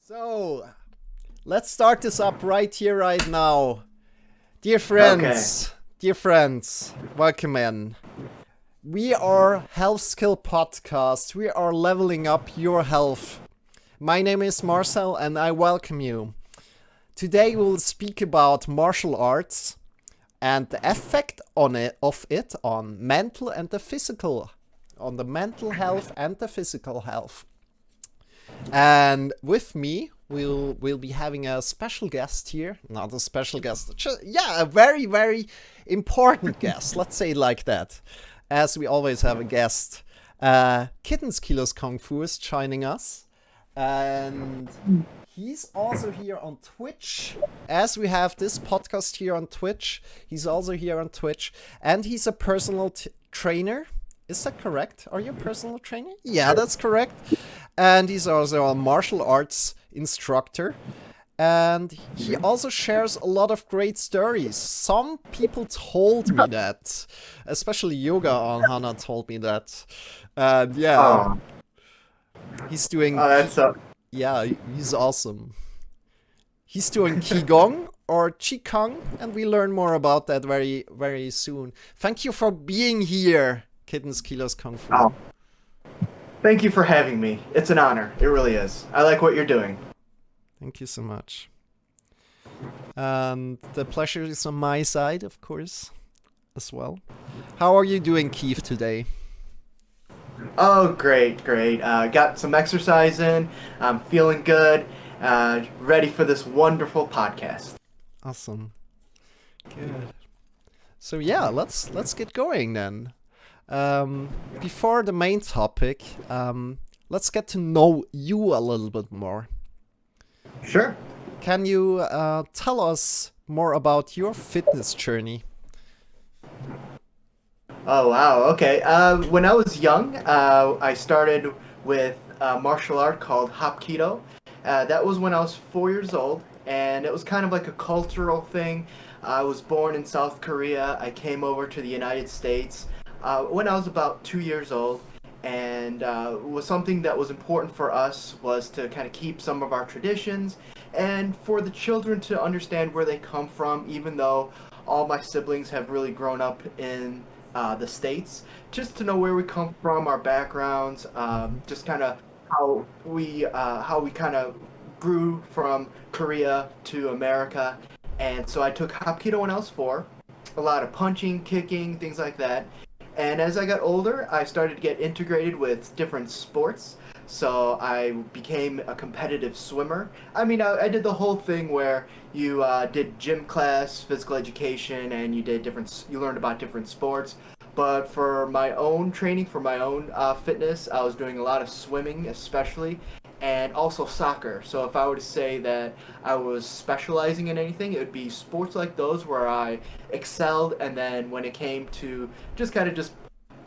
So, let's start this up right here, right now. Dear friends, welcome in. We are Health Skill Podcast. We are leveling up your health. My name is Marcel and I welcome you. Today we'll speak about martial arts and the effect of it on mental and the physical, on the mental health and the physical health. And with me, we'll be having a special guest here. Not a special guest, a very, very important guest. Let's say it like that, as we always have a guest. KittensKungfu is joining us, and he's also here on Twitch. As we have this podcast here on Twitch, he's also here on Twitch, and he's a personal trainer. Is that correct? Are you a personal trainer? Yeah, that's correct. And he's also a martial arts instructor. And he also shares a lot of great stories. Some people told me that, especially Yoga on Hana told me that. And he's doing. Oh, that's he's awesome. He's doing qigong or qigong, and we learn more about that very, very soon. Thank you for being here, KittensKungfu. Oh. Thank you for having me. It's an honor. It really is. I like what you're doing. Thank you so much. And the pleasure is on my side, of course, as well. How are you doing, Keith, today? Oh, great. Got some exercise in. I'm feeling good. Ready for this wonderful podcast. Awesome. Good. So yeah, let's get going then. Before the main topic, let's get to know you a little bit more. Sure. Can you tell us more about your fitness journey? Oh, wow. Okay. When I was young, I started with a martial art called Hapkido. That was when I was 4 years old, and it was kind of like a cultural thing. I was born in South Korea. I came over to the United States when I was about 2 years old, and was something that was important for us was to kind of keep some of our traditions and for the children to understand where they come from, even though all my siblings have really grown up in the States, just to know where we come from, our backgrounds, just kind of how we kind of grew from Korea to America. And so I took Hapkido when I was 4, a lot of punching, kicking, things like that. And as I got older, I started to get integrated with different sports. So I became a competitive swimmer. I mean, I did the whole thing where you did gym class, physical education, and you learned about different sports. But for my own training, for my own fitness, I was doing a lot of swimming, especially, and also soccer. So if I were to say that I was specializing in anything, it would be sports like those where I excelled. And then when it came to just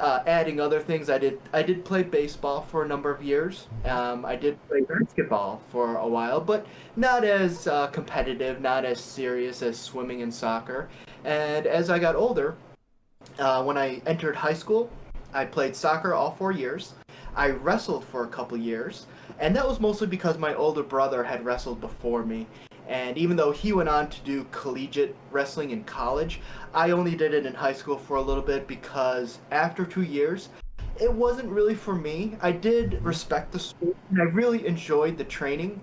adding other things, I did play baseball for a number of years. I did play basketball for a while, but not as competitive, not as serious as swimming and soccer. And as I got older, when I entered high school, I played soccer all 4 years. I wrestled for a couple years, and that was mostly because my older brother had wrestled before me. And even though he went on to do collegiate wrestling in college, I only did it in high school for a little bit because after 2 years, it wasn't really for me. I did respect the sport, and I really enjoyed the training,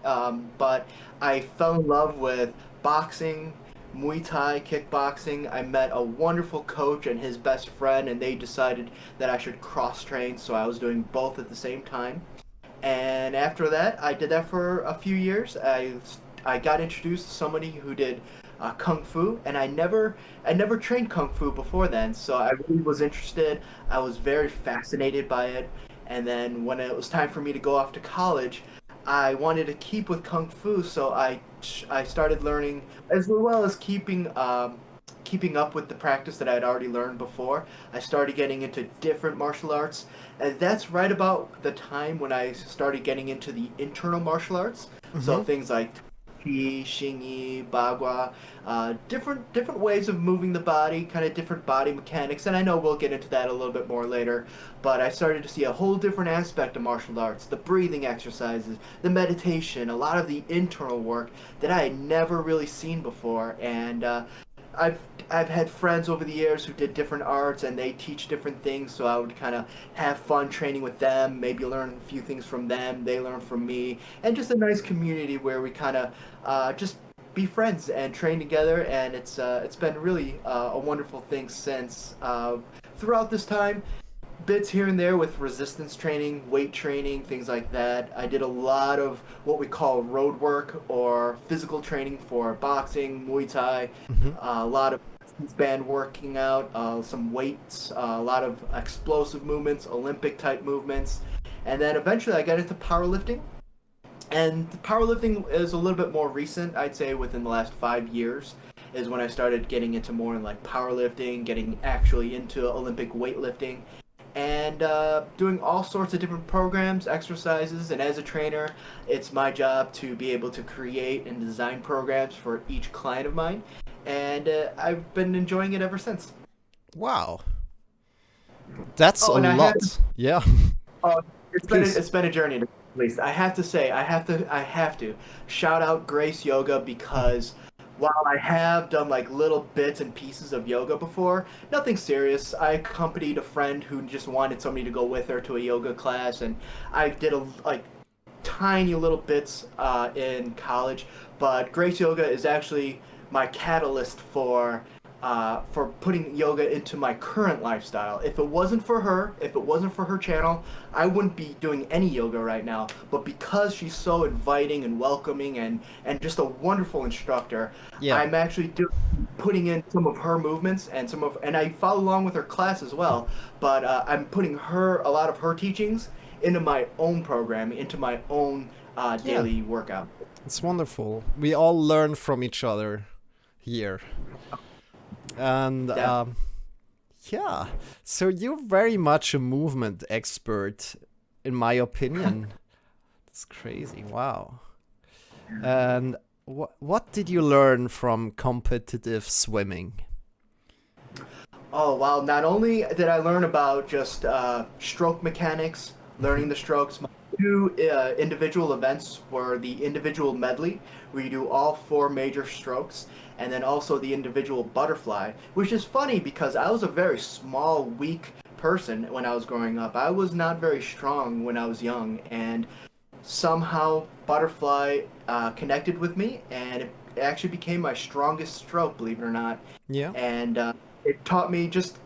but I fell in love with boxing, Muay Thai, kickboxing. I met a wonderful coach and his best friend, and they decided that I should cross-train, so I was doing both at the same time. And after that, I did that for a few years. I got introduced to somebody who did kung fu, and I never trained kung fu before then, so I really was interested. I was very fascinated by it, and then when it was time for me to go off to college, I wanted to keep with kung fu, so I started learning as well as keeping up with the practice that I had already learned before. I started getting into different martial arts, and that's right about the time when I started getting into the internal martial arts. Mm-hmm. So things like Qi, Xingyi, Bagua, different ways of moving the body, kind of different body mechanics, and I know we'll get into that a little bit more later, but I started to see a whole different aspect of martial arts, the breathing exercises, the meditation, a lot of the internal work that I had never really seen before, and I've I've had friends over the years who did different arts and they teach different things, so I would kind of have fun training with them, maybe learn a few things from them, they learn from me, and just a nice community where we kind of just be friends and train together, and it's been really a wonderful thing since. Throughout this time, bits here and there with resistance training, weight training, things like that. I did a lot of what we call road work or physical training for boxing, Muay Thai, a lot of band working out, some weights, a lot of explosive movements, Olympic type movements. And then eventually I got into powerlifting. And powerlifting is a little bit more recent, I'd say within the last 5 years is when I started getting into more in like powerlifting, getting actually into Olympic weightlifting, and doing all sorts of different programs, exercises, and as a trainer, it's my job to be able to create and design programs for each client of mine, and I've been enjoying it ever since. Wow. That's a and I lot. had Yeah. it's Please. been a journey. At least I have to say, I have to shout out Grace Yoga because while I have done like little bits and pieces of yoga before, nothing serious. I accompanied a friend who just wanted somebody to go with her to a yoga class, and I did like tiny little bits in college. But Grace Yoga is actually my catalyst for putting yoga into my current lifestyle. If it wasn't for her, if it wasn't for her channel, I wouldn't be doing any yoga right now. But because she's so inviting and welcoming and just a wonderful instructor, Yeah. I'm actually putting in some of her movements and I follow along with her class as well. But I'm putting a lot of her teachings into my own program, into my own Yeah. daily workout. It's wonderful. We all learn from each other here. And Definitely. yeah, so you're very much a movement expert, in my opinion. That's crazy. Wow. And what did you learn from competitive swimming? Oh, wow. Not only did I learn about just stroke mechanics, learning the strokes, my two individual events were the individual medley, where you do all four major strokes, and then also the individual butterfly, which is funny because I was a very small, weak person when I was growing up. I was not very strong when I was young, and somehow butterfly connected with me, and it actually became my strongest stroke, believe it or not. Yeah. And it taught me just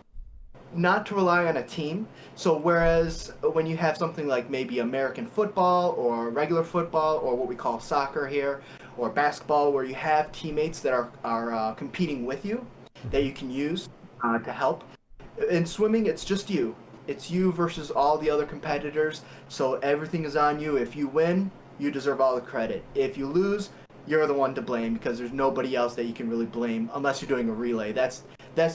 not to rely on a team. So whereas when you have something like maybe American football or regular football or what we call soccer here or basketball, where you have teammates that are competing with you that you can use to help. In swimming, it's just you. It's you versus all the other competitors. So everything is on you. If you win, you deserve all the credit. If you lose, you're the one to blame because there's nobody else that you can really blame unless you're doing a relay. That's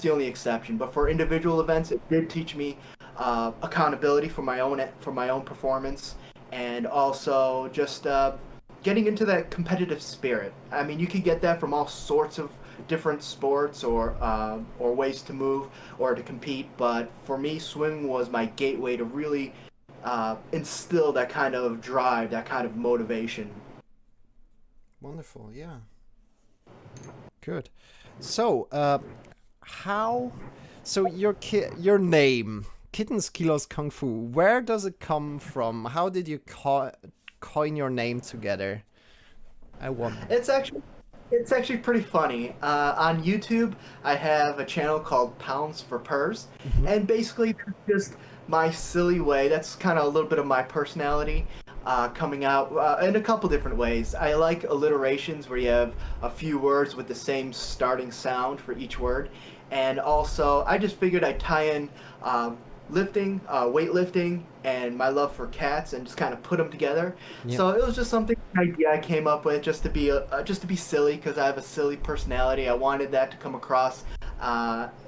the only exception. But for individual events, it did teach me accountability for my own performance, and also just getting into that competitive spirit. I mean, you could get that from all sorts of different sports or ways to move or to compete. But for me, swimming was my gateway to really instill that kind of drive, that kind of motivation. Wonderful. Yeah. Good. So, how? So your name, KittensKungfu. Where does it come from? How did you coin your name together? I wonder. It's actually pretty funny. On YouTube, I have a channel called Pounds for Purrs, and basically that's just my silly way. That's kind of a little bit of my personality coming out in a couple different ways. I like alliterations where you have a few words with the same starting sound for each word, and also I just figured I'd tie in lifting, weightlifting, and my love for cats, and just kind of put them together. Yeah. So it was just something an idea I came up with just to be silly because I have a silly personality. I wanted that to come across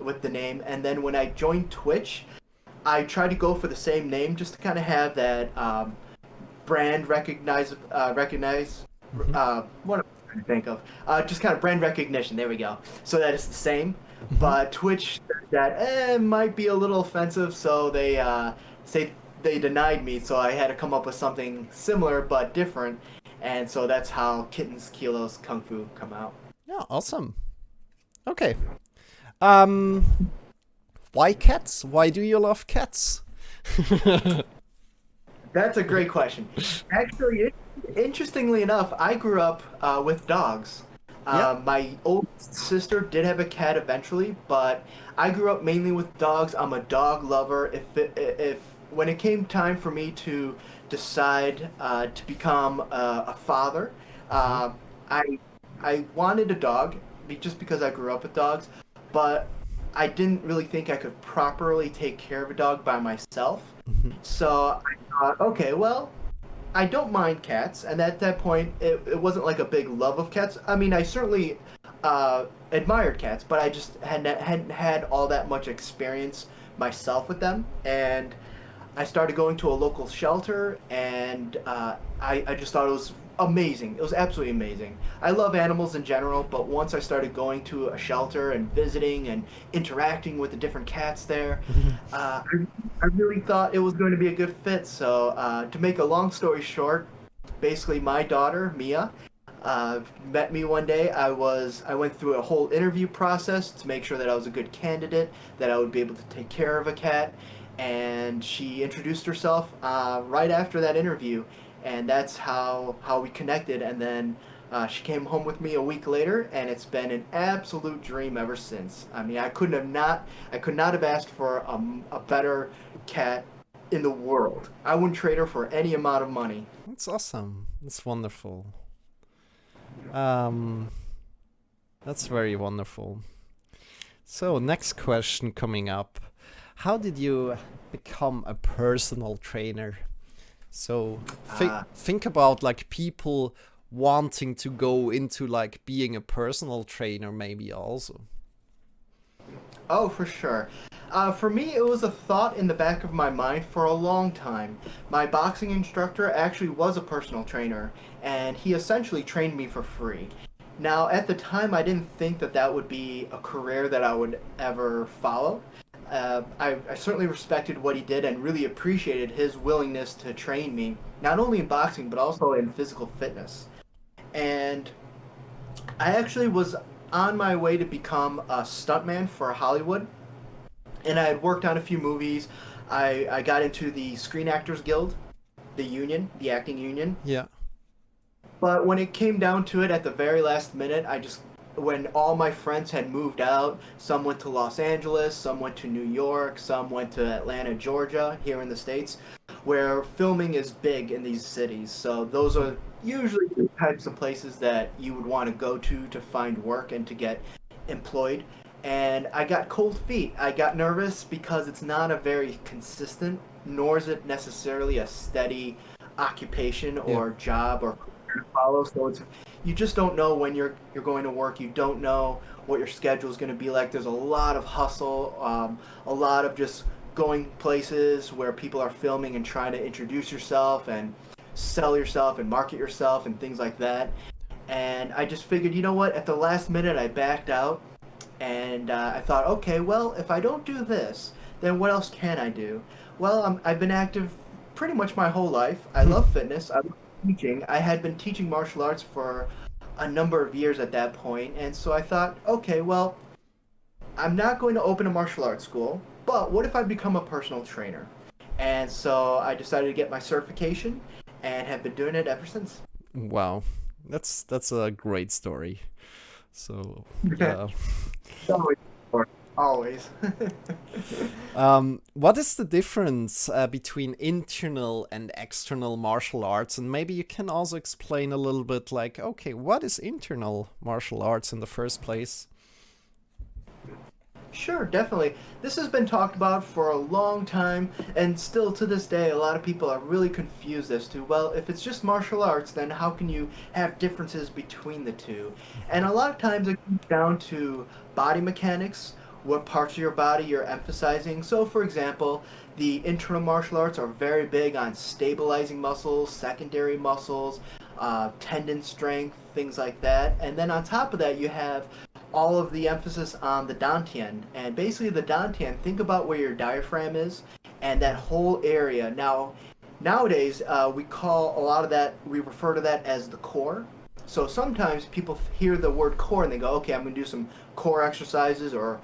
with the name, and then when I joined Twitch, I tried to go for the same name just to kind of have that brand recognize what trying to think of. Just kind of brand recognition. There we go. So that it's the same. But Twitch said that might be a little offensive, so they say they denied me. So I had to come up with something similar but different, and so that's how Kittens Kilos Kung Fu come out. Yeah, awesome. Okay. Why cats? Why do you love cats? That's a great question. Actually, interestingly enough, I grew up with dogs. Yeah. My oldest sister did have a cat eventually, but I grew up mainly with dogs. I'm a dog lover. If when it came time for me to decide to become a father, uh, I I wanted a dog just because I grew up with dogs, but I didn't really think I could properly take care of a dog by myself. So I thought, okay, well, I don't mind cats, and at that point, it wasn't like a big love of cats. I mean, I certainly admired cats, but I just hadn't had all that much experience myself with them. And I started going to a local shelter, and I just thought it was amazing. It was absolutely amazing. I love animals in general, but once I started going to a shelter and visiting and interacting with the different cats there, I really thought it was going to be a good fit. So, to make a long story short, basically my daughter Mia met me one day. I went through a whole interview process to make sure that I was a good candidate, that I would be able to take care of a cat, and she introduced herself right after that interview, and that's how we connected. And then she came home with me a week later, and it's been an absolute dream ever since. I mean, I could not have asked for a better cat in the world. I wouldn't trade her for any amount of money. That's awesome. That's wonderful. Um, that's very wonderful. So, next question coming up. How did you become a personal trainer? So, think about like people wanting to go into like being a personal trainer maybe also. Oh, for sure. For me, it was a thought in the back of my mind for a long time. My boxing instructor actually was a personal trainer, and he essentially trained me for free. Now, at the time, I didn't think that that would be a career that I would ever follow. I certainly respected what he did and really appreciated his willingness to train me, not only in boxing, but also in physical fitness. And I actually was on my way to become a stuntman for Hollywood, and I had worked on a few movies. I got into the Screen Actors Guild, the union, the acting union. Yeah. But when it came down to it at the very last minute, when all my friends had moved out, some went to Los Angeles, some went to New York, some went to Atlanta, Georgia, here in the States, where filming is big in these cities. So those are usually the types of places that you would want to go to find work and to get employed. And I got cold feet. I got nervous because it's not a very consistent, nor is it necessarily a steady occupation or job or career to follow. So you just don't know when you're going to work. You don't know what your schedule is going to be like. There's a lot of hustle, a lot of just going places where people are filming and trying to introduce yourself and sell yourself and market yourself and things like that. And I just figured, you know what? At the last minute, I backed out, and I thought, okay, well, if I don't do this, then what else can I do? Well, I've been active pretty much my whole life. I love fitness. I love teaching. I had been teaching martial arts for a number of years at that point, and so I thought, okay, well, I'm not going to open a martial arts school, but what if I become a personal trainer? And so I decided to get my certification and have been doing it ever since. Wow. That's a great story. So, yeah. Always. What is the difference between internal and external martial arts? And maybe you can also explain a little bit like, okay, what is internal martial arts in the first place? Sure, definitely. This has been talked about for a long time, and still to this day, a lot of people are really confused as to, well, if it's just martial arts, then how can you have differences between the two? And a lot of times it comes down to body mechanics, what parts of your body you're emphasizing. So, for example, the internal martial arts are very big on stabilizing muscles, secondary muscles, tendon strength, things like that. And then on top of that, you have all of the emphasis on the dantian. And basically, the dantian, think about where your diaphragm is and that whole area. Now, nowadays, we call a lot of that, we refer to that as the core. So sometimes people hear the word core and they go, okay, I'm going to do some core exercises or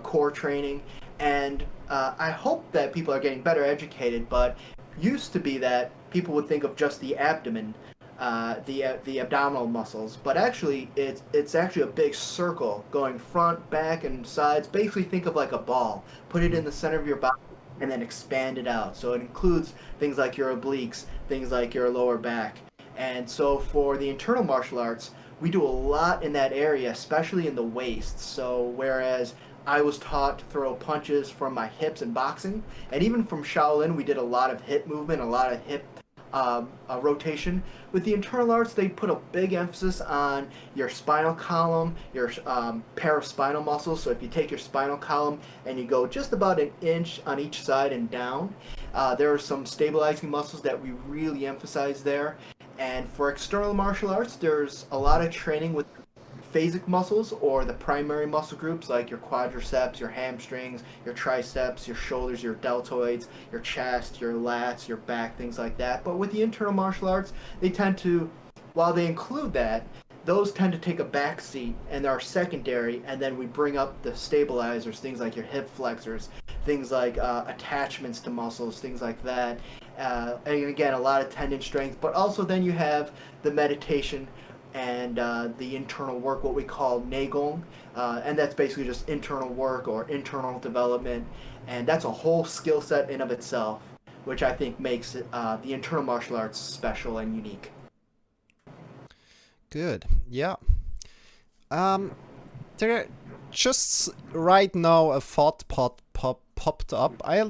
core training. And I hope that people are getting better educated, but used to be that people would think of just the abdomen, the abdominal muscles, but actually it's actually a big circle going front, back, and sides. Basically, think of like a ball. Put it in the center of your body and then expand it out. So it includes things like your obliques, things like your lower back. And so for the internal martial arts, we do a lot in that area, especially in the waist. So whereas I was taught to throw punches from my hips in boxing, and even from Shaolin, we did a lot of hip movement, a lot of hip rotation. With the internal arts, they put a big emphasis on your spinal column, your paraspinal muscles. So if you take your spinal column and you go just about an inch on each side and down, there are some stabilizing muscles that we really emphasize there. And for external martial arts, there's a lot of training with phasic muscles, or the primary muscle groups like your quadriceps, your hamstrings, your triceps, your shoulders, your deltoids, your chest, your lats, your back, things like that. But with the internal martial arts, they tend to, while they include that, those tend to take a back seat and are secondary, and then we bring up the stabilizers, things like your hip flexors, things like attachments to muscles, things like that. And again, a lot of tendon strength, but also then you have the meditation and the internal work, what we call qigong, and that's basically just internal work or internal development, and that's a whole skill set in of itself, which I think makes it, the internal martial arts special and unique. Good. Yeah. There just right now a thought popped up. I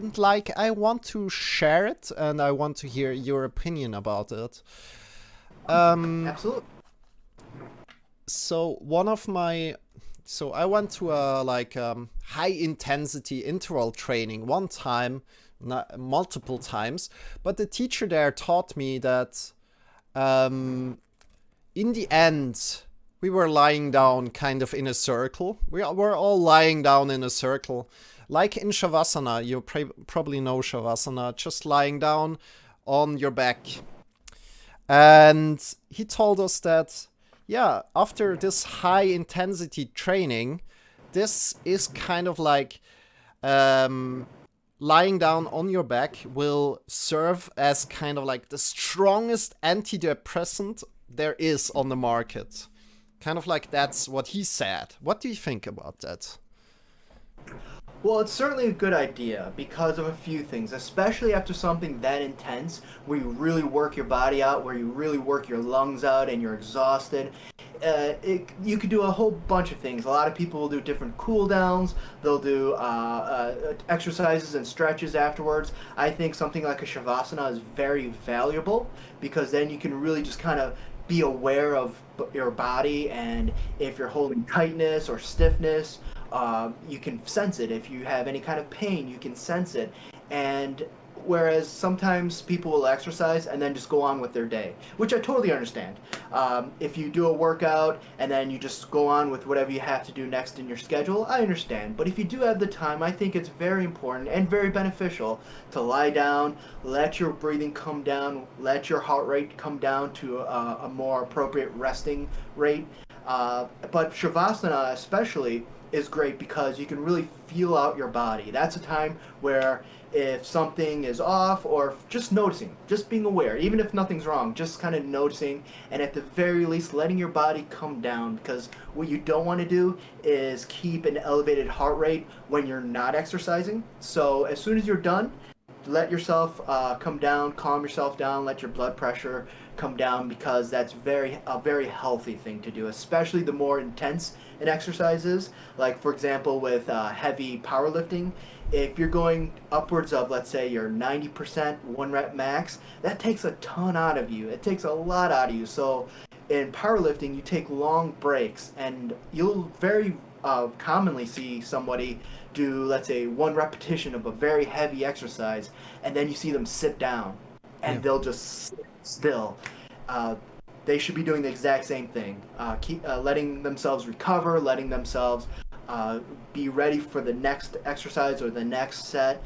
want to share it, and I want to hear your opinion about it. Absolutely. So I went to a high intensity interval training one time, not multiple times, but the teacher there taught me that in the end we were lying down kind of in a circle. We're all lying down in a circle, like in Shavasana. You probably know Shavasana, just lying down on your back. And he told us that, yeah, after this high intensity training, this is kind of like lying down on your back will serve as kind of like the strongest antidepressant there is on the market. Kind of like that's what he said. What do you think about that? Well, it's certainly a good idea because of a few things, especially after something that intense, where you really work your body out, where you really work your lungs out and you're exhausted. You could do a whole bunch of things. A lot of people will do different cool downs. They'll do exercises and stretches afterwards. I think something like a Shavasana is very valuable because then you can really just kind of be aware of your body, and if you're holding tightness or stiffness, you can sense it. If you have any kind of pain, you can sense it. And whereas sometimes people will exercise and then just go on with their day, which I totally understand. If you do a workout and then you just go on with whatever you have to do next in your schedule, I understand. But if you do have the time, I think it's very important and very beneficial to lie down, let your breathing come down, let your heart rate come down to a more appropriate resting rate. But Shavasana especially is great because you can really feel out your body. That's a time where if something is off, or just noticing, just being aware, even if nothing's wrong, just kind of noticing, and at the very least letting your body come down, because what you don't want to do is keep an elevated heart rate when you're not exercising. So as soon as you're done, let yourself come down, calm yourself down, let your blood pressure come down, because that's a very healthy thing to do, especially the more intense an exercise is. Like for example with heavy powerlifting, if you're going upwards of, let's say, your 90% 1 rep max, that takes a ton out of you. It takes a lot out of you. So in powerlifting, you take long breaks, and you'll very commonly see somebody do, let's say, 1 repetition of a very heavy exercise, and then you see them sit down, and they'll just sit still. they should be doing the exact same thing. Letting themselves recover, letting themselves be ready for the next exercise or the next set,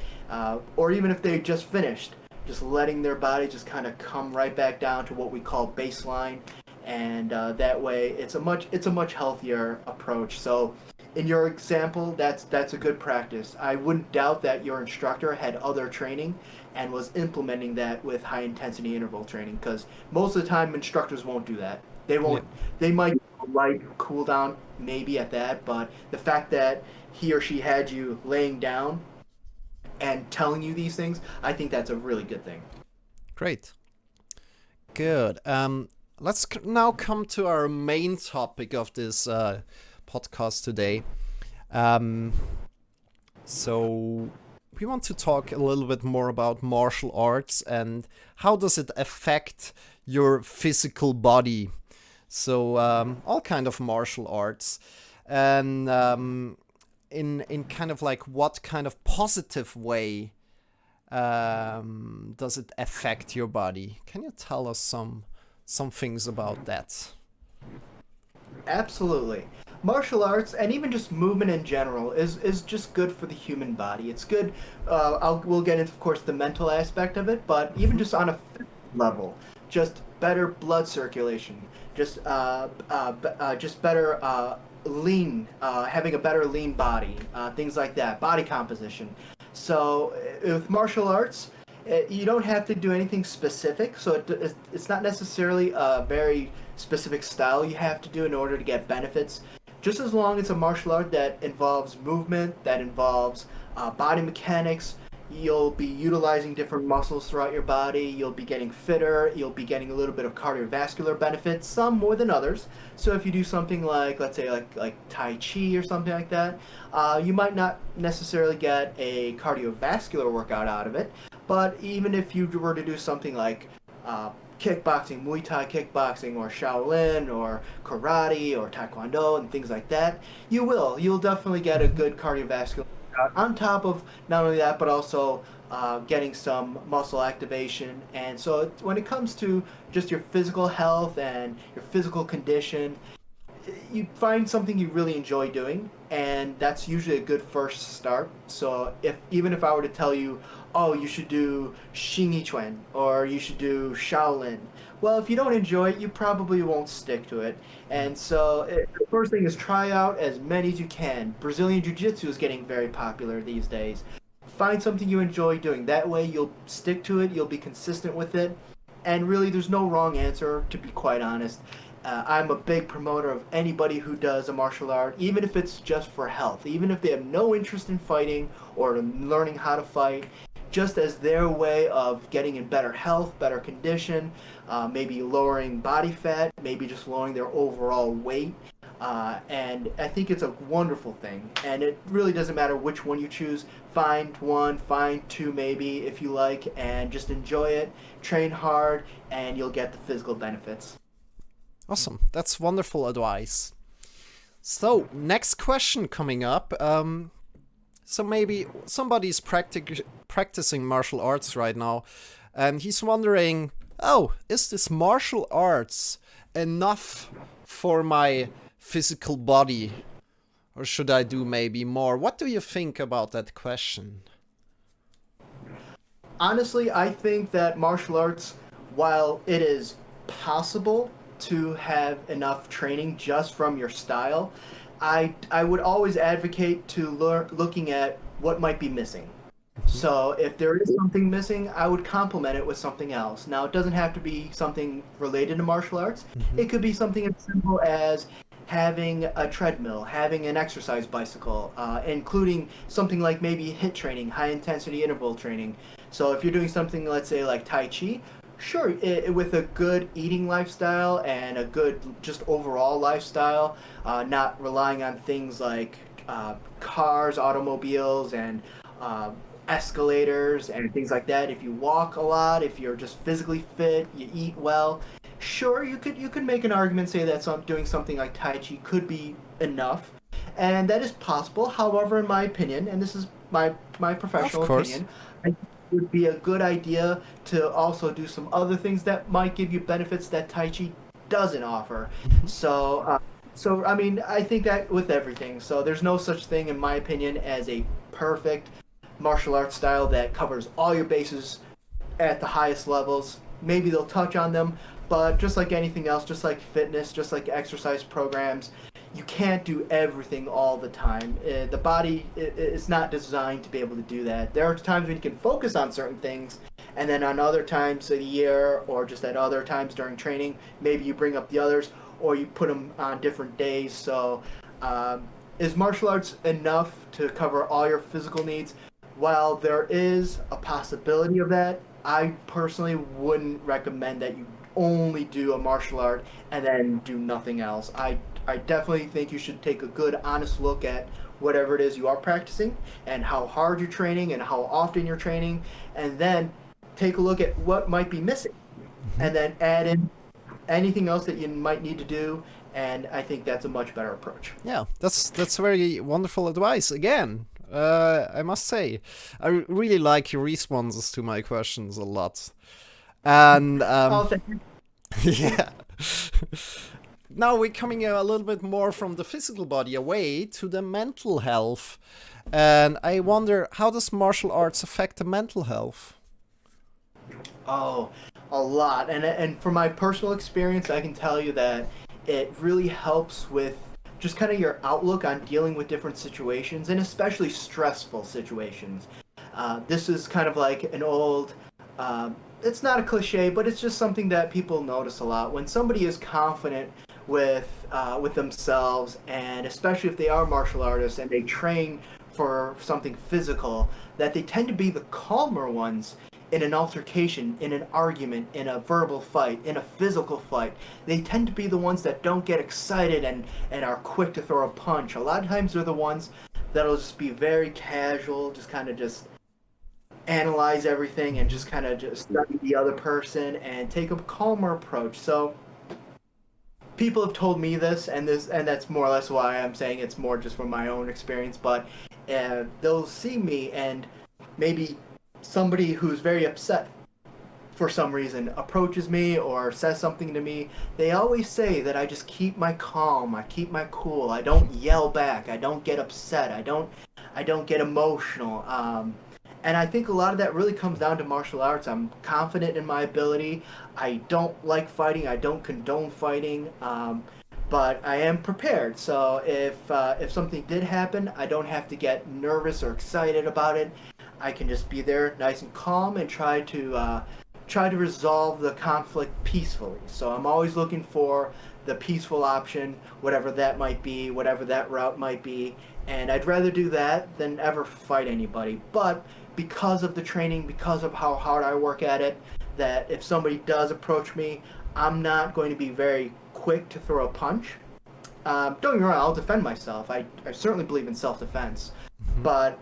or even if they just finished, just letting their body just kind of come right back down to what we call baseline, and that way it's a much healthier approach. So in your example, that's a good practice. I wouldn't doubt that your instructor had other training and was implementing that with high intensity interval training, because most of the time instructors won't do that. They won't. Yeah. They might light cool down maybe at that, but the fact that he or she had you laying down and telling you these things, I think that's a really good thing. Great. Good. Let's now come to our main topic of this podcast today. So we want to talk a little bit more about martial arts and how does it affect your physical body. So all kind of martial arts, and in kind of like what kind of positive way does it affect your body? Can you tell us some things about that? Absolutely. Martial arts and even just movement in general is just good for the human body. It's good. We'll get into, of course, the mental aspect of it, but even just on a physical level, just better blood circulation, just better lean, having a better lean body, things like that, body composition. So with martial arts, you don't have to do anything specific. So it's not necessarily a very specific style you have to do in order to get benefits. Just as long as it's a martial art that involves movement, that involves body mechanics, you'll be utilizing different muscles throughout your body, you'll be getting fitter, you'll be getting a little bit of cardiovascular benefits, some more than others. So if you do something like, let's say like Tai Chi or something like that, you might not necessarily get a cardiovascular workout out of it, but even if you were to do something like kickboxing, Muay Thai kickboxing, or Shaolin, or karate, or Taekwondo, and things like that, you'll definitely get a good cardiovascular workout on top of not only that, but also getting some muscle activation. And so when it comes to just your physical health and your physical condition, you find something you really enjoy doing, and that's usually a good first start. So even if I were to tell you, oh, you should do Xing Chuan or you should do Shaolin, well, if you don't enjoy it, you probably won't stick to it. And so the first thing is try out as many as you can. Brazilian Jiu-Jitsu is getting very popular these days. Find something you enjoy doing. That way you'll stick to it, you'll be consistent with it, and really there's no wrong answer, to be quite honest. I'm a big promoter of anybody who does a martial art, even if it's just for health, even if they have no interest in fighting or learning how to fight, just as their way of getting in better health, better condition, maybe lowering body fat, maybe just lowering their overall weight. And I think it's a wonderful thing. And it really doesn't matter which one you choose. Find one, find two maybe if you like, and just enjoy it, train hard, and you'll get the physical benefits. Awesome. That's wonderful advice. So, next question coming up. So maybe somebody's practicing martial arts right now, and he's wondering, oh, is this martial arts enough for my physical body? Or should I do maybe more? What do you think about that question? Honestly, I think that martial arts, while it is possible to have enough training just from your style, I would always advocate to looking at what might be missing. So if there is something missing, I would complement it with something else. Now, it doesn't have to be something related to martial arts. It could be something as simple as having a treadmill, having an exercise bicycle, including something like maybe HIIT training, high intensity interval training. So if you're doing something, let's say like Tai Chi, sure, with a good eating lifestyle and a good just overall lifestyle, not relying on things like cars, automobiles, and escalators and things like that. If you walk a lot, if you're just physically fit, you eat well, sure, you could make an argument, say that doing something like Tai Chi could be enough, and that is possible. However, in my opinion, and this is my professional opinion, I think it would be a good idea to also do some other things that might give you benefits that Tai Chi doesn't offer. So, I mean, I think that with everything. So there's no such thing, in my opinion, as a perfect martial arts style that covers all your bases at the highest levels. Maybe they'll touch on them, but just like anything else, just like fitness, just like exercise programs, you can't do everything all the time. The body is not designed to be able to do that. There are times when you can focus on certain things, and then on other times of the year, or just at other times during training, maybe you bring up the others, or you put them on different days. So, is martial arts enough to cover all your physical needs? While there is a possibility of that, I personally wouldn't recommend that you only do a martial art and then do nothing else. I definitely think you should take a good, honest look at whatever it is you are practicing and how hard you're training and how often you're training, and then take a look at what might be missing, and then add in anything else that you might need to do. And I think that's a much better approach. Yeah, that's very wonderful advice. Again, I must say, I really like your responses to my questions a lot. And Oh, thank you. yeah. Now we're coming a little bit more from the physical body away to the mental health. And I wonder, how does martial arts affect the mental health? Oh, a lot. And from my personal experience, I can tell you that it really helps with just kind of your outlook on dealing with different situations, and especially stressful situations. This is kind of like an old, it's not a cliche, but it's just something that people notice a lot. When somebody is confident with themselves, and especially if they are martial artists and they train for something physical, that they tend to be the calmer ones in an altercation, in an argument, in a verbal fight, in a physical fight. They tend to be the ones that don't get excited and are quick to throw a punch. A lot of times they're the ones that'll just be very casual, just kind of just analyze everything and just kind of just study the other person and take a calmer approach. So people have told me this, and that's more or less why I'm saying it's more just from my own experience. But they'll see me, and maybe somebody who's very upset for some reason approaches me or says something to me. They always say that I just keep my calm, I keep my cool, I don't yell back, I don't get upset, I don't get emotional. And I think a lot of that really comes down to martial arts. I'm confident in my ability. I don't like fighting. I don't condone fighting. But I am prepared. So if something did happen, I don't have to get nervous or excited about it. I can just be there, nice and calm, and try to resolve the conflict peacefully. So I'm always looking for the peaceful option, whatever that might be, whatever that route might be. And I'd rather do that than ever fight anybody. But because of the training, because of how hard I work at it, that if somebody does approach me, I'm not going to be very quick to throw a punch. Don't get me wrong, I'll defend myself. I certainly believe in self-defense. But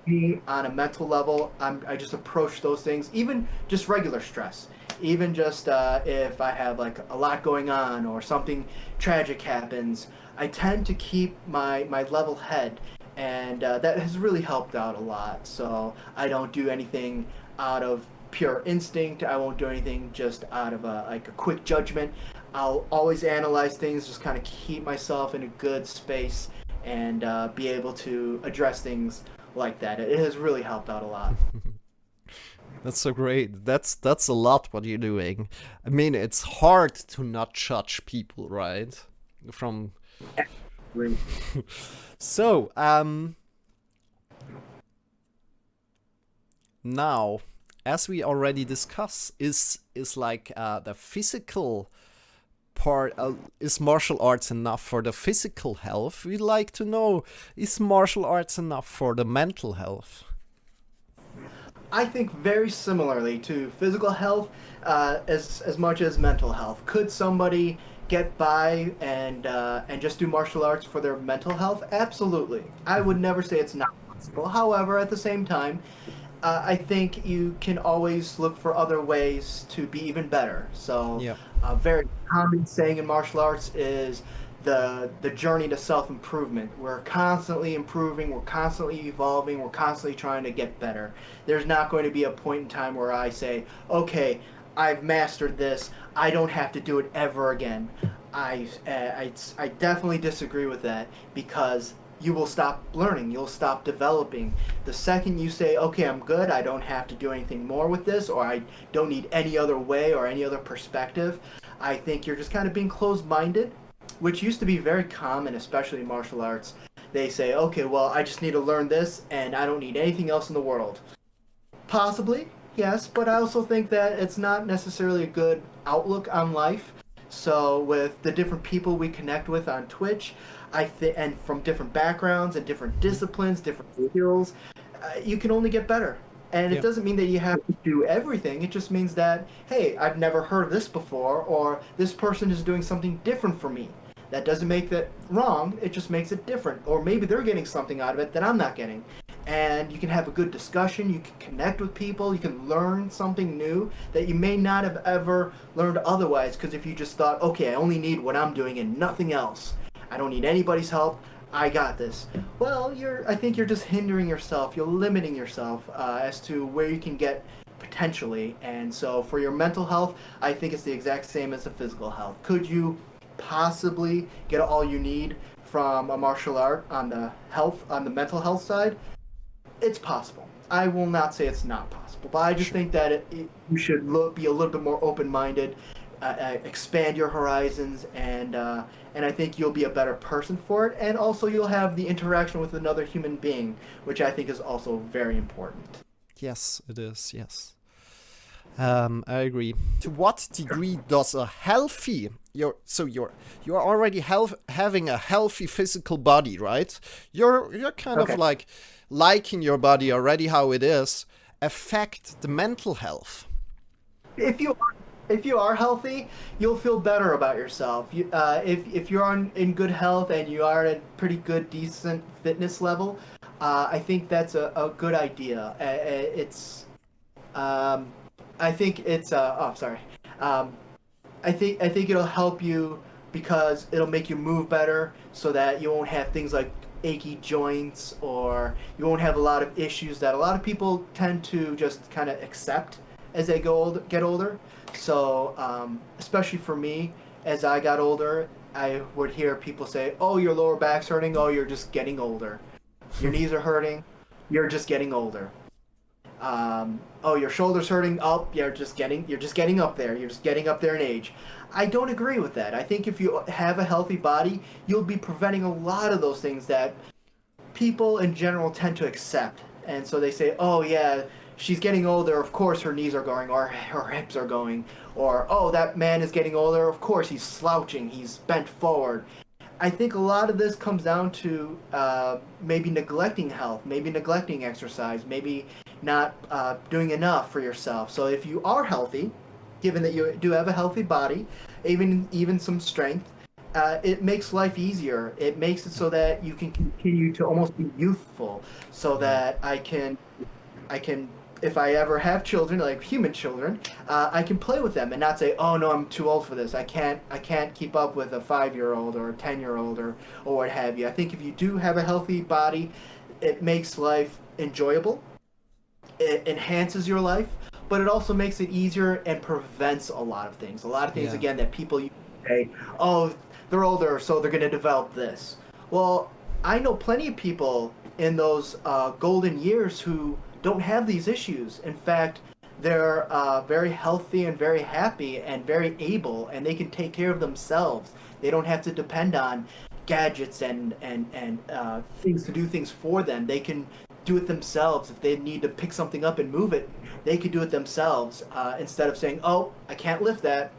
me, on a mental level, I just approach those things, even just regular stress. Even just if I have like a lot going on or something tragic happens, I tend to keep my level head, and that has really helped out a lot. So I don't do anything out of pure instinct. I won't do anything just out of a quick judgment. I'll always analyze things, just kind of keep myself in a good space, and be able to address things like that. It has really helped out a lot. That's so great. That's a lot what you're doing. I mean, it's hard to not judge people, right? From so, now, as we already discussed, is like the physical part, is martial arts enough for the physical health? We'd like to know, is martial arts enough for the mental health? I think very similarly to physical health, as much as mental health. Could somebody get by and just do martial arts for their mental health? Absolutely. I would never say it's not possible. However, at the same time, I think you can always look for other ways to be even better. So, Yeah. a very common saying in martial arts is the journey to self-improvement. We're constantly improving, we're constantly evolving, we're constantly trying to get better. There's not going to be a point in time where I say, okay, I've mastered this. I don't have to do it ever again. I definitely disagree with that, because you will stop learning. You'll stop developing. The second you say, okay, I'm good, I don't have to do anything more with this, or I don't need any other way or any other perspective, I think you're just kind of being closed-minded, which used to be very common, especially in martial arts. They say, okay, well, I just need to learn this, and I don't need anything else in the world. Possibly, yes, but I also think that it's not necessarily a good outlook on life. So with the different people we connect with on Twitch, and from different backgrounds and different disciplines, different skills, you can only get better. And it doesn't mean that you have to do everything. It just means that, hey, I've never heard of this before, or this person is doing something different for me. That doesn't make that wrong, it just makes it different. Or maybe they're getting something out of it that I'm not getting. And you can have a good discussion, you can connect with people, you can learn something new that you may not have ever learned otherwise, because if you just thought, okay, I only need what I'm doing and nothing else, I don't need anybody's help, I got this. Well, I think you're just hindering yourself, you're limiting yourself as to where you can get potentially. And so for your mental health, I think it's the exact same as the physical health. Could you possibly get all you need from a martial art on the mental health side? It's possible. I will not say it's not possible, but I just think that you should be a little bit more open-minded, expand your horizons, and I think you'll be a better person for it, and also you'll have the interaction with another human being, which I think is also very important. Yes, it is. Yes. I agree. To what degree does a healthy you're already having a healthy physical body, right? You're kind of like liking your body already how it is, affect the mental health? If you are healthy, you'll feel better about yourself. If you're in good health and you are at a pretty good, decent fitness level, I think that's a good idea. I think it'll help you because it'll make you move better, so that you won't have things like achy joints, or you won't have a lot of issues that a lot of people tend to just kind of accept as they get older. So especially for me, as I got older, I would hear people say, oh, your lower back's hurting, oh, you're just getting older. Your knees are hurting, you're just getting older. Oh, your shoulder's hurting, oh, you're just getting up there, you're just getting up there in age. I don't agree with that. I think if you have a healthy body, you'll be preventing a lot of those things that people in general tend to accept. And so they say, oh yeah, she's getting older, of course her knees are going, or her hips are going, or oh, that man is getting older, of course he's slouching, he's bent forward. I think a lot of this comes down to maybe neglecting health, maybe neglecting exercise, maybe not doing enough for yourself. So if you are healthy, given that you do have a healthy body, even some strength, it makes life easier. It makes it so that you can continue to almost be youthful, so that I can, if I ever have children, like human children, I can play with them and not say, oh no, I'm too old for this. I can't keep up with a 5-year-old or a 10-year-old or what have you. I think if you do have a healthy body, it makes life enjoyable. It enhances your life, but it also makes it easier and prevents a lot of things. A lot of things, again, that people say, oh, they're older, so they're going to develop this. Well, I know plenty of people in those golden years who don't have these issues. In fact, they're very healthy and very happy and very able, and they can take care of themselves. They don't have to depend on gadgets and things to do things for them. They can do it themselves. If they need to pick something up and move it, they can do it themselves, instead of saying, oh, I can't lift that,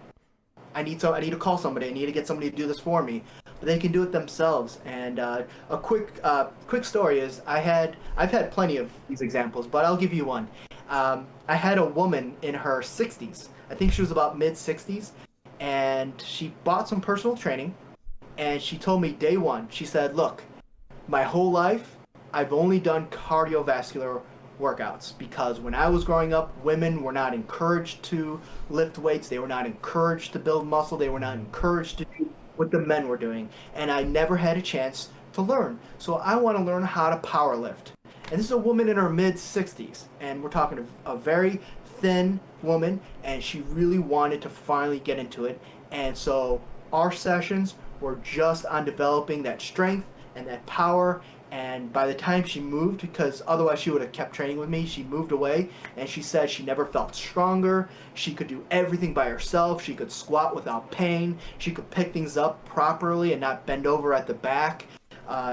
I need to call somebody, I need to get somebody to do this for me. But they can do it themselves. And a quick story is, I've had plenty of these examples, but I'll give you one. I had a woman in her 60s, I think she was about mid-60s, and she bought some personal training, and she told me day one, she said, look, my whole life I've only done cardiovascular workouts, because when I was growing up, women were not encouraged to lift weights, they were not encouraged to build muscle, they were not encouraged to do what the men were doing, and I never had a chance to learn. So I want to learn how to power lift. And this is a woman in her mid-60s, and we're talking a very thin woman, and she really wanted to finally get into it. And so our sessions were just on developing that strength and that power. And by the time she moved, because otherwise she would have kept training with me, she moved away, and she said she never felt stronger. She could do everything by herself. She could squat without pain. She could pick things up properly and not bend over at the back.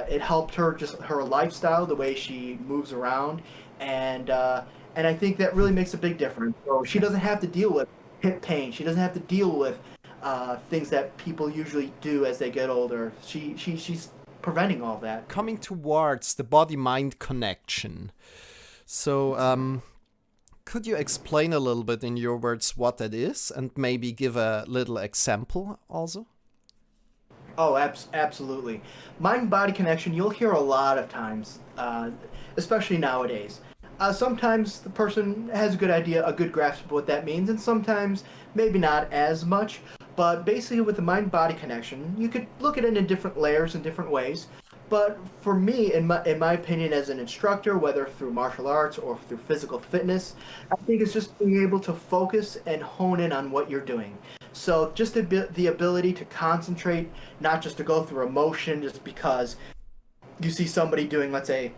It helped her, just her lifestyle, the way she moves around, and I think that really makes a big difference. So she doesn't have to deal with hip pain. She doesn't have to deal with things that people usually do as they get older. She's preventing all that. Coming towards the body-mind connection. So, could you explain a little bit in your words what that is, and maybe give a little example also? Oh, absolutely. Mind-body connection, you'll hear a lot of times, especially nowadays. Sometimes the person has a good idea, a good grasp of what that means, and sometimes maybe not as much. But basically with the mind-body connection, you could look at it in different layers in different ways. But for me, in my opinion, as an instructor, whether through martial arts or through physical fitness, I think it's just being able to focus and hone in on what you're doing. So just the ability to concentrate, not just to go through a motion just because you see somebody doing, let's say,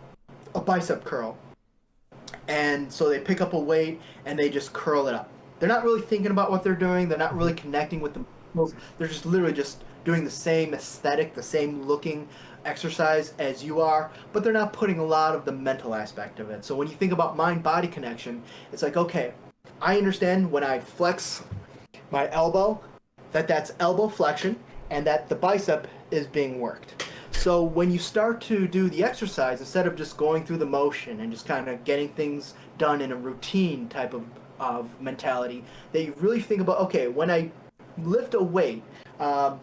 a bicep curl. And so they pick up a weight and they just curl it up. They're not really thinking about what they're doing. They're not really connecting with the muscles. They're just literally just doing the same aesthetic, the same looking exercise as you are, but they're not putting a lot of the mental aspect of it. So when you think about mind-body connection, it's like, okay, I understand when I flex my elbow, that's elbow flexion, and that the bicep is being worked. So when you start to do the exercise, instead of just going through the motion and just kind of getting things done in a routine type of mentality, that you really think about, okay, when I lift a weight, I'll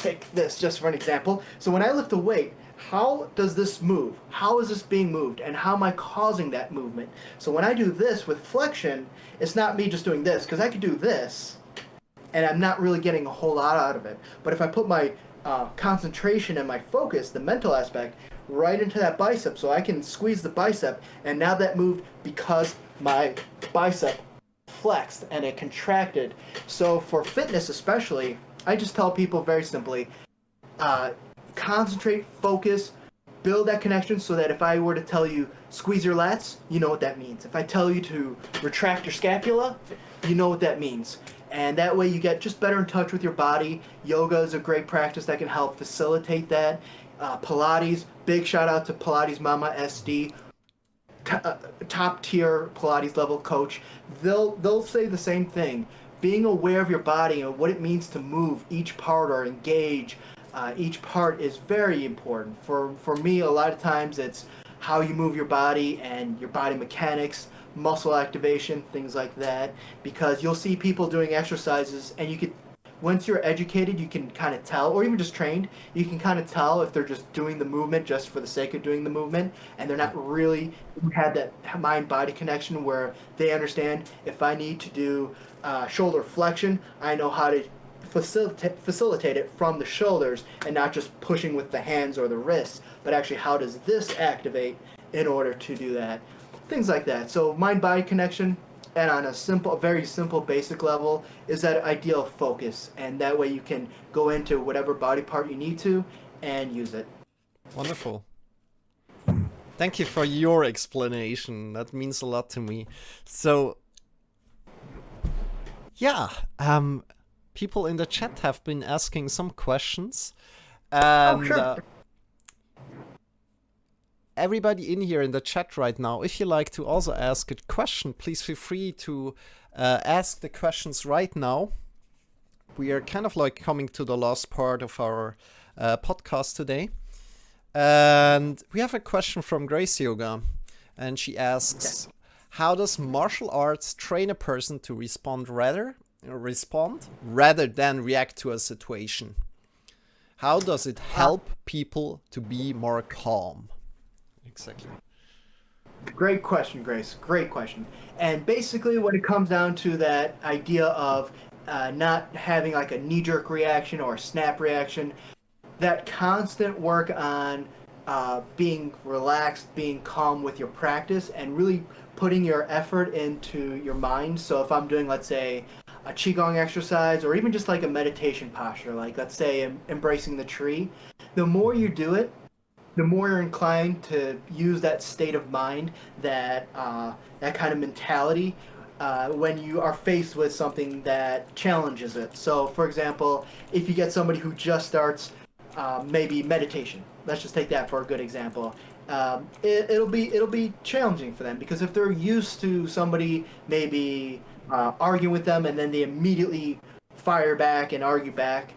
take this just for an example. So when I lift a weight, how does this move? How is this being moved? And how am I causing that movement? So when I do this with flexion, it's not me just doing this, because I could do this, and I'm not really getting a whole lot out of it. But if I put my concentration and my focus, the mental aspect, right into that bicep, so I can squeeze the bicep, and now that moved because my bicep flexed and it contracted. So for fitness especially, I just tell people very simply, concentrate, focus, build that connection, so that if I were to tell you squeeze your lats, you know what that means. If I tell you to retract your scapula, you know what that means. And that way you get just better in touch with your body. Yoga is a great practice that can help facilitate that. Pilates, big shout out to Pilates Mama SD, top tier Pilates level coach. They'll say the same thing. Being aware of your body and what it means to move each part or engage each part is very important. For me, a lot of times it's how you move your body and your body mechanics, muscle activation, things like that. Because you'll see people doing exercises, and you could, once you're educated, you can kind of tell, or even just trained, you can kind of tell if they're just doing the movement just for the sake of doing the movement, and they're not really had that mind-body connection where they understand, if I need to do shoulder flexion, I know how to facilitate it from the shoulders and not just pushing with the hands or the wrists, but actually how does this activate in order to do that. Things like that. So mind-body connection, and on a simple, very simple, basic level, is that ideal focus, and that way you can go into whatever body part you need to and use it. Wonderful. Thank you for your explanation. That means a lot to me. So, yeah, people in the chat have been asking some questions, and Sure. Everybody in here in the chat right now, if you like to also ask a question, please feel free to ask the questions right now. We are kind of like coming to the last part of our podcast today. And we have a question from Grace Yoga. And she asks, how does martial arts train a person to respond rather than react to a situation? How does it help people to be more calm? Exactly. Great question, Grace. Great question. And basically what it comes down to, that idea of not having like a knee-jerk reaction or a snap reaction, that constant work on being relaxed, being calm with your practice, and really putting your effort into your mind. So if I'm doing, let's say, a qigong exercise, or even just like a meditation posture, like let's say embracing the tree, the more you do it, the more you're inclined to use that state of mind, that kind of mentality, when you are faced with something that challenges it. So, for example, if you get somebody who just starts maybe meditation, let's just take that for a good example. It'll be challenging for them, because if they're used to somebody maybe arguing with them and then they immediately fire back and argue back,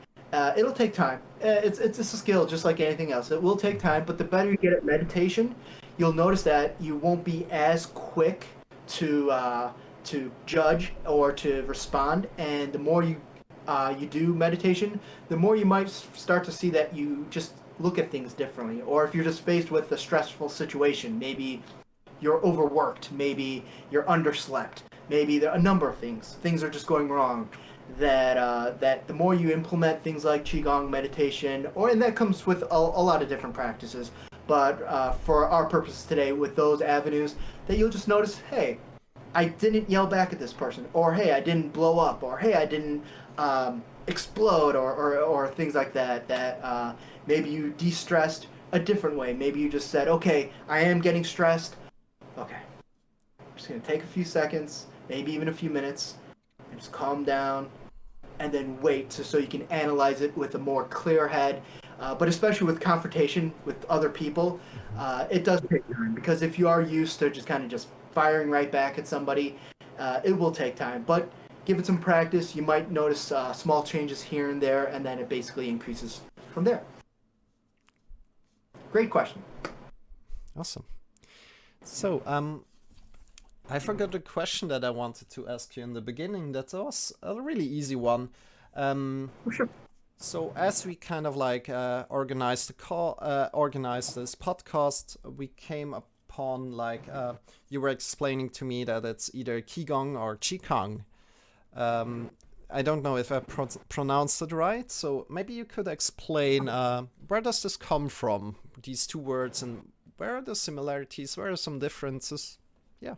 it'll take time. It's a skill just like anything else. It will take time, but the better you get at meditation, you'll notice that you won't be as quick to judge or to respond. And the more you do meditation, the more you might start to see that you just look at things differently. Or if you're just faced with a stressful situation, maybe you're overworked, maybe you're underslept, maybe there are a number of things are just going wrong, that the more you implement things like qigong meditation, and that comes with a lot of different practices, but for our purposes today, with those avenues, that you'll just notice, hey, I didn't yell back at this person, or hey, I didn't blow up, or hey, I didn't explode, or things like that, maybe you de-stressed a different way. Maybe you just said, okay, I am getting stressed, okay, I'm just going to take a few seconds, maybe even a few minutes, and just calm down, and then wait so you can analyze it with a more clear head. But especially with confrontation with other people, it does take time, because if you are used to just firing right back at somebody, it will take time. But give it some practice. You might notice small changes here and there, and then it basically increases from there. Great question. Awesome. So, I forgot the question that I wanted to ask you in the beginning. That was a really easy one. Sure. So as we kind of like organized this podcast, we came upon you were explaining to me that it's either qigong or qigong. I don't know if I pronounced it right, so maybe you could explain where does this come from, these two words, and where are the similarities, where are some differences? Yeah.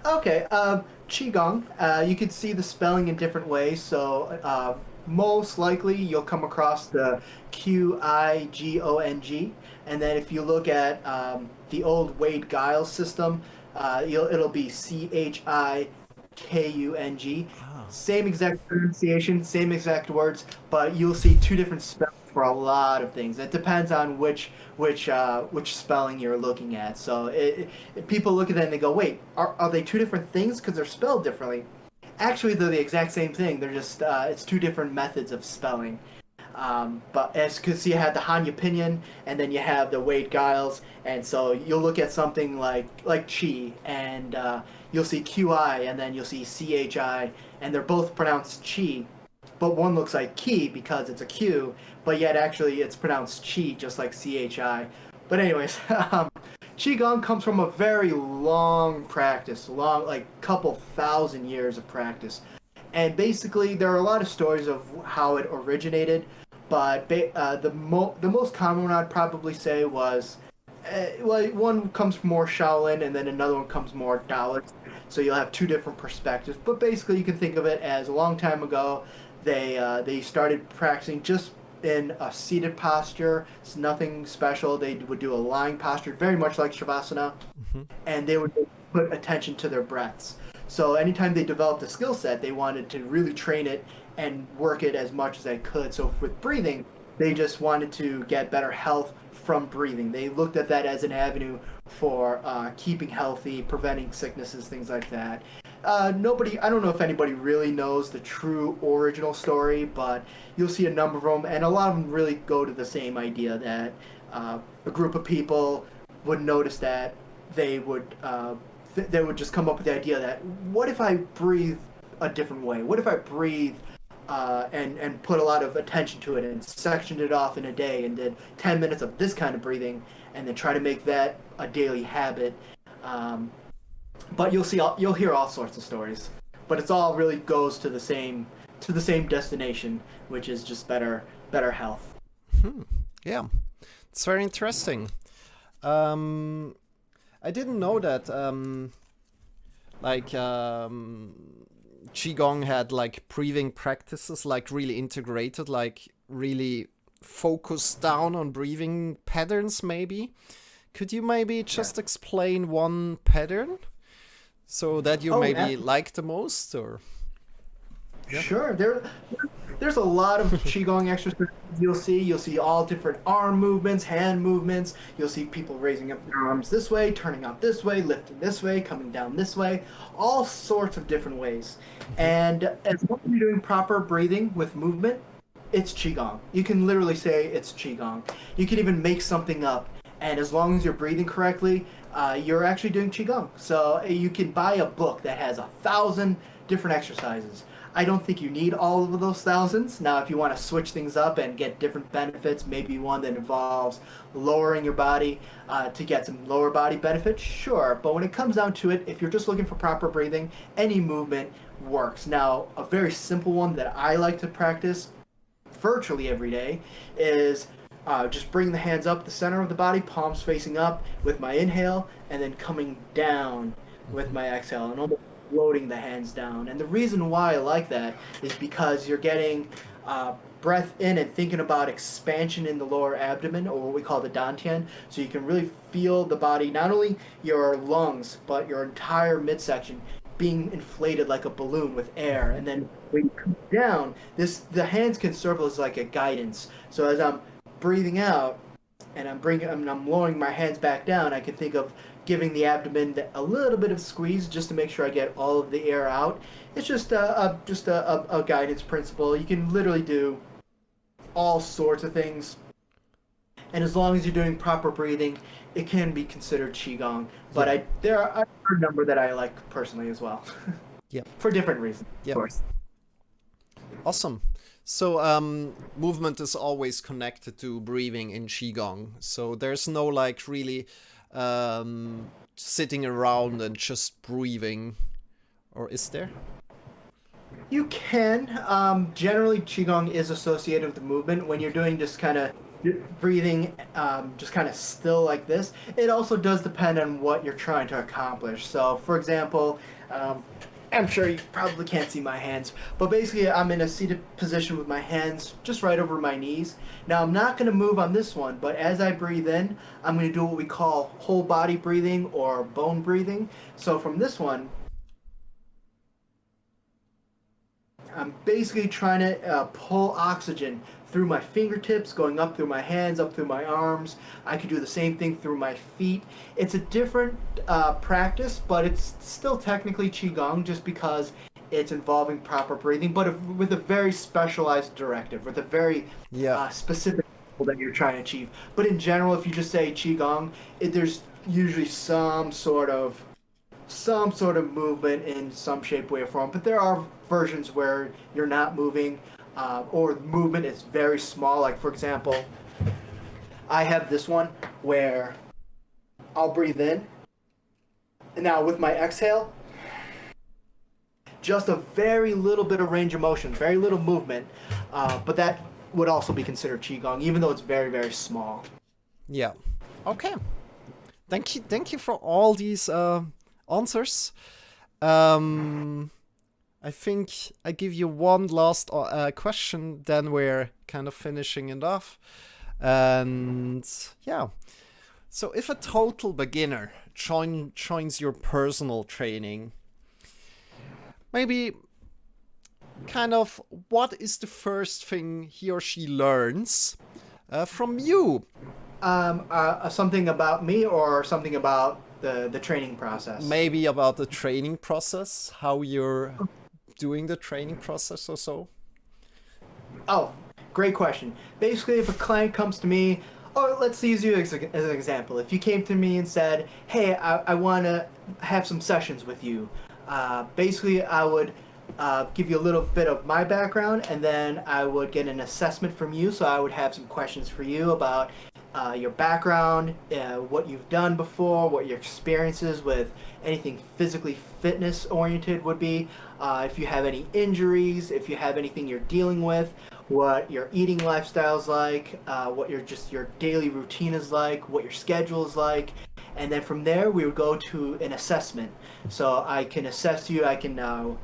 Okay, qigong, you could see the spelling in different ways. So most likely you'll come across the Qigong, and then if you look at the old Wade Giles system, it'll be Chikung. Same exact pronunciation, same exact words, but you'll see two different spells for a lot of things. It depends on which spelling you're looking at. So people look at that and they go, wait, are they two different things because they're spelled differently? Actually, they're the exact same thing. They're just it's two different methods of spelling. But because you have the Hanya Pinyin, and then you have the Wade Giles, and so you'll look at something like Chi, and you'll see Qi, and then you'll see Chi, and they're both pronounced Chi, but one looks like Ki because it's a Q, but yet actually it's pronounced Chi, just like Chi. But anyways, Qigong comes from a very long practice, like couple thousand years of practice. And basically, there are a lot of stories of how it originated, but the most common one I'd probably say was, one comes more Shaolin, and then another one comes more Taoist. So you'll have two different perspectives. But basically, you can think of it as a long time ago, they started practicing just in a seated posture. It's nothing special. They would do a lying posture, very much like Shavasana, and they would put attention to their breaths. So anytime they developed a skill set, they wanted to really train it and work it as much as they could. So with breathing, they just wanted to get better health from breathing. They looked at that as an avenue for keeping healthy, preventing sicknesses, things like that. I don't know if anybody really knows the true original story, but you'll see a number of them, and a lot of them really go to the same idea that a group of people would notice that they would just come up with the idea that, what if I breathe a different way? What if I breathe and put a lot of attention to it and sectioned it off in a day and did 10 minutes of this kind of breathing, and then try to make that a daily habit. But you'll hear all sorts of stories, but it's all really goes to the same destination, which is just better health. Yeah, It's very interesting. Um, I didn't know that like qigong had like breathing practices like really integrated, like really focused down on breathing patterns. Maybe could you maybe just explain one pattern so that you Oh, maybe like the most, or sure. There's a lot of qigong exercises you'll see all different arm movements, hand movements. You'll see people raising up their arms this way, turning out this way, lifting this way, coming down this way, all sorts of different ways. And as long as you're doing proper breathing with movement, it's qigong. You can literally say it's qigong. You can even make something up, and as long as you're breathing correctly, you're actually doing qigong. So you can buy a book that has 1,000 different exercises. I don't think you need all of those thousands. Now, if you want to switch things up and get different benefits, maybe one that involves lowering your body to get some lower body benefits, sure. But when it comes down to it, if you're just looking for proper breathing, any movement works. Now, a very simple one that I like to practice virtually every day is just bring the hands up the center of the body, palms facing up with my inhale, and then coming down with my exhale, and almost floating the hands down. And the reason why I like that is because you're getting breath in and thinking about expansion in the lower abdomen, or what we call the dantian, so you can really feel the body, not only your lungs, but your entire midsection being inflated like a balloon with air. And then when you come down, the hands can serve as like a guidance. So as I'm breathing out and I'm lowering my hands back down, I can think of giving the abdomen a little bit of squeeze just to make sure I get all of the air out. It's just a guidance principle. You can literally do all sorts of things, and as long as you're doing proper breathing, it can be considered qigong. But there are a number that I like personally as well. Yep. For different reasons, Yep. of course. Awesome. So movement is always connected to breathing in qigong. So there's no like really sitting around and just breathing, or is there? You can. Generally, qigong is associated with the movement. When you're doing just kind of breathing, just kind of still like this, it also does depend on what you're trying to accomplish. So, for example, I'm sure you probably can't see my hands, but basically I'm in a seated position with my hands just right over my knees. Now I'm not going to move on this one, but as I breathe in, I'm going to do what we call whole body breathing or bone breathing. So from this one, I'm basically trying to pull oxygen through my fingertips, going up through my hands, up through my arms. I could do the same thing through my feet. It's a different practice, but it's still technically qigong just because it's involving proper breathing, but with a very specialized directive, with a very specific goal that you're trying to achieve. But in general, if you just say qigong, there's usually some sort of movement in some shape, way, or form. But there are versions where you're not moving, or movement is very small. Like, for example, I have this one where I'll breathe in, and now with my exhale, just a very little bit of range of motion, very little movement, but that would also be considered qigong, even though it's very, very small. Yeah. Okay. Thank you for all these answers. I think I give you one last question, then we're kind of finishing it off. And yeah, so if a total beginner joins your personal training, maybe kind of what is the first thing he or she learns from you? Something about me or something about the training process? Maybe about the training process, how you're doing the training process or so. Oh, great question. Basically, if a client comes to me, or let's use you as an example. If you came to me and said, hey, I want to have some sessions with you, basically I would give you a little bit of my background, and then I would get an assessment from you. So I would have some questions for you about your background, what you've done before, what your experiences with anything physically fitness oriented would be, if you have any injuries, if you have anything you're dealing with, what your eating lifestyle is like, what your daily routine is like, what your schedule is like, and then from there we would go to an assessment. So I can assess you. I can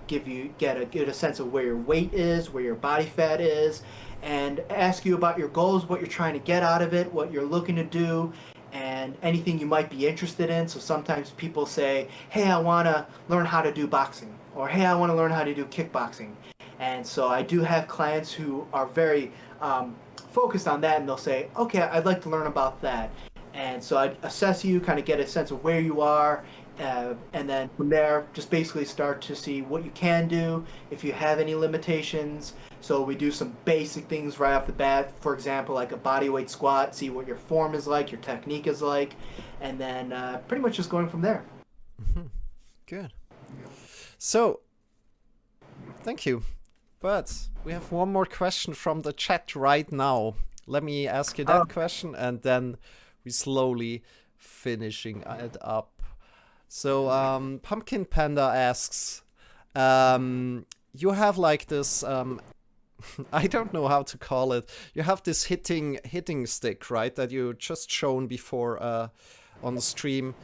get a sense of where your weight is, where your body fat is, and ask you about your goals, what you're trying to get out of it, what you're looking to do, and anything you might be interested in. So sometimes people say, "Hey, I want to learn how to do boxing," or "Hey, I want to learn how to do kickboxing." And so I do have clients who are very focused on that, and they'll say, "Okay, I'd like to learn about that." And so I assess you, kind of get a sense of where you are, and then from there, just basically start to see what you can do, if you have any limitations. So we do some basic things right off the bat. For example, like a body weight squat, see what your form is like, your technique is like, and then pretty much just going from there. Mm-hmm. Good. So, thank you. But we have one more question from the chat right now. Let me ask you that question, and then we slowly finishing it up. So Pumpkin Panda asks, you have like this I don't know how to call it. You have this hitting stick, right? That you just shown before on the stream.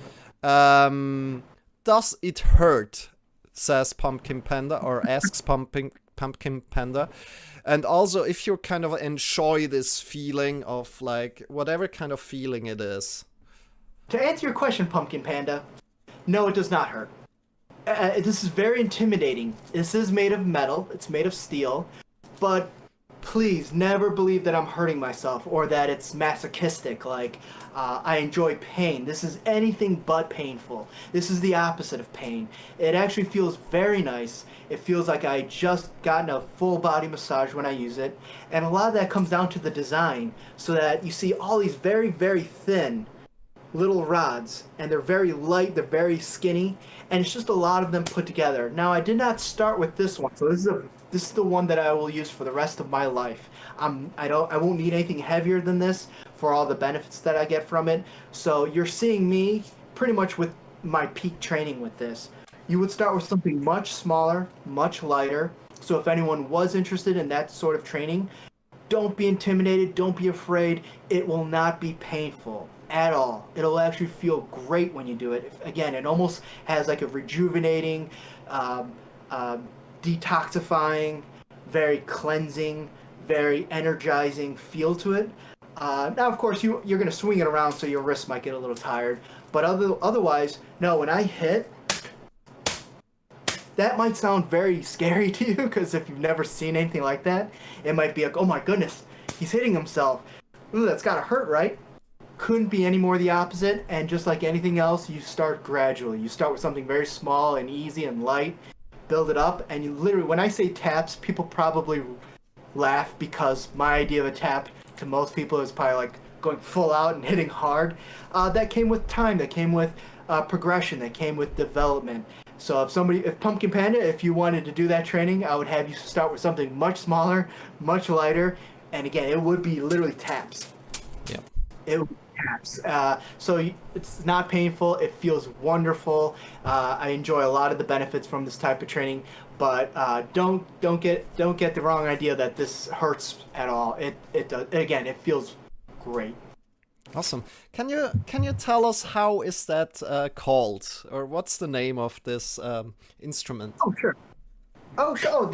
Does it hurt? Says Pumpkin Panda, or asks Pumpkin Panda. And also, if you kind of enjoy this feeling of like whatever kind of feeling it is. To answer your question, Pumpkin Panda, no, it does not hurt. This is very intimidating. This is made of metal. It's made of steel. But please never believe that I'm hurting myself or that it's masochistic, like I enjoy pain. This is anything but painful. This is the opposite of pain. It actually feels very nice. It feels like I just gotten a full body massage when I use it. And a lot of that comes down to the design, so that you see all these very, very thin little rods, and they're very light, they're very skinny, and it's just a lot of them put together. Now, I did not start with this one, so this is the one that I will use for the rest of my life. I won't need anything heavier than this for all the benefits that I get from it. So you're seeing me pretty much with my peak training with this. You would start with something much smaller, much lighter. So if anyone was interested in that sort of training, don't be intimidated, don't be afraid. It will not be painful at all. It'll actually feel great when you do it. Again, it almost has like a rejuvenating, detoxifying, very cleansing, very energizing feel to it. Now, of course, you're going to swing it around, so your wrists might get a little tired. But otherwise, no, when I hit, that might sound very scary to you, because if you've never seen anything like that, it might be like, oh my goodness, he's hitting himself. Ooh, that's got to hurt, right? Couldn't be any more the opposite. And just like anything else, you start gradually. You start with something very small and easy and light, build it up, and you literally, when I say taps, people probably laugh, because my idea of a tap to most people is probably like going full out and hitting hard. That came with time, that came with progression, that came with development. So if Pumpkin Panda, if you wanted to do that training, I would have you start with something much smaller, much lighter, and again, it would be literally taps. Yeah. It would be taps. So it's not painful. It feels wonderful. I enjoy a lot of the benefits from this type of training, but don't get the wrong idea that this hurts at all. It does. Again, it feels great. Awesome. Can you tell us how is that called, or what's the name of this instrument? Oh, sure. Oh, sure. Oh,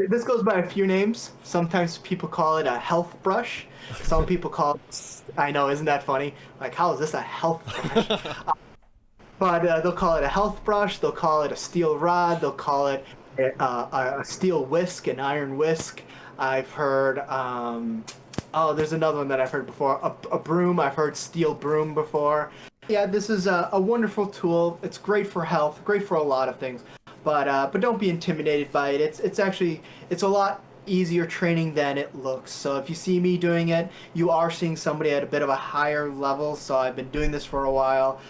this goes by a few names. Sometimes people call it a health brush. Some people call it, I know, isn't that funny? Like, how is this a health brush? But they'll call it a health brush. They'll call it a steel rod. They'll call it a steel whisk, an iron whisk. I've heard, there's another one that I've heard before, a broom. I've heard steel broom before. Yeah, this is a wonderful tool. It's great for health, great for a lot of things. But don't be intimidated by it. It's a lot easier training than it looks. So if you see me doing it, you are seeing somebody at a bit of a higher level. So I've been doing this for a while,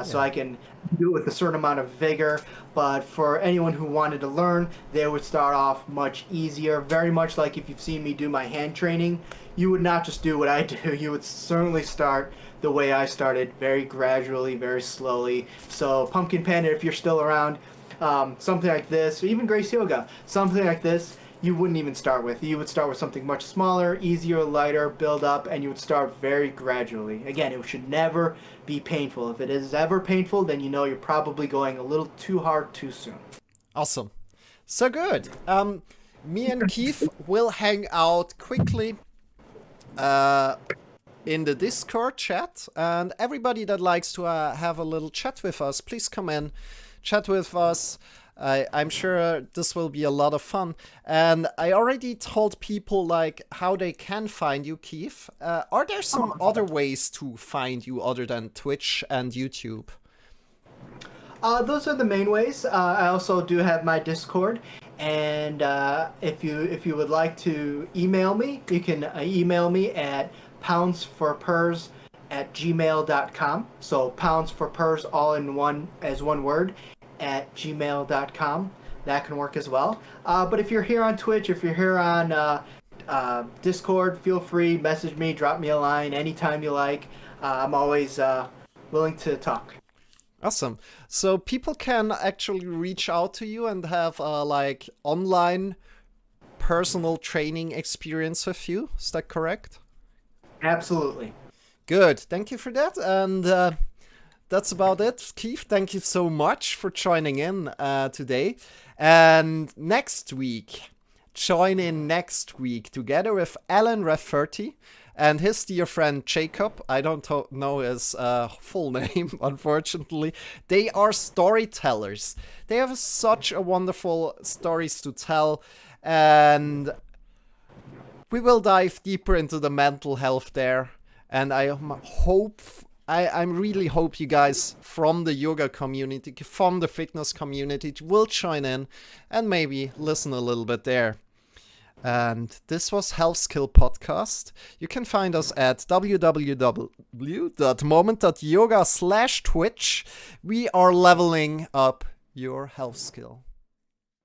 so I can do it with a certain amount of vigor. But for anyone who wanted to learn, they would start off much easier. Very much like if you've seen me do my hand training, you would not just do what I do. You would certainly start the way I started, very gradually, very slowly. So Pumpkin Panda, if you're still around, something like this, or even Grace Yoga, something like this, you wouldn't even start with. You would start with something much smaller, easier, lighter, build up, and you would start very gradually. Again, it should never be painful. If it is ever painful, then you know you're probably going a little too hard too soon. Awesome. So good. Me and Keith will hang out quickly in the Discord chat, and everybody that likes to have a little chat with us, please come in, chat with us. I'm sure this will be a lot of fun. And I already told people like how they can find you, Keith. Are there some other ways to find you other than Twitch and YouTube? Those are the main ways. I also do have my Discord, and if you would like to email me, you can email me at poundsforpurs@gmail.com. So poundsforpurs all in one as one word @gmail.com. That can work as well. But if you're here on Twitch, if you're here on Discord, feel free, message me, drop me a line anytime you like. I'm always willing to talk. Awesome. So people can actually reach out to you and have like online personal training experience with you. Is that correct? Absolutely. Good. Thank you for that. And that's about it. Keith, thank you so much for joining in today. And next week, join in next week together with Alan Rafferty and his dear friend Jacob. I don't know his full name, unfortunately. They are storytellers. They have such a wonderful stories to tell, and we will dive deeper into the mental health there. And I really hope you guys from the yoga community, from the fitness community, will join in and maybe listen a little bit there. And this was Health Skill Podcast. You can find us at www.moment.yoga/Twitch. We are leveling up your health skill.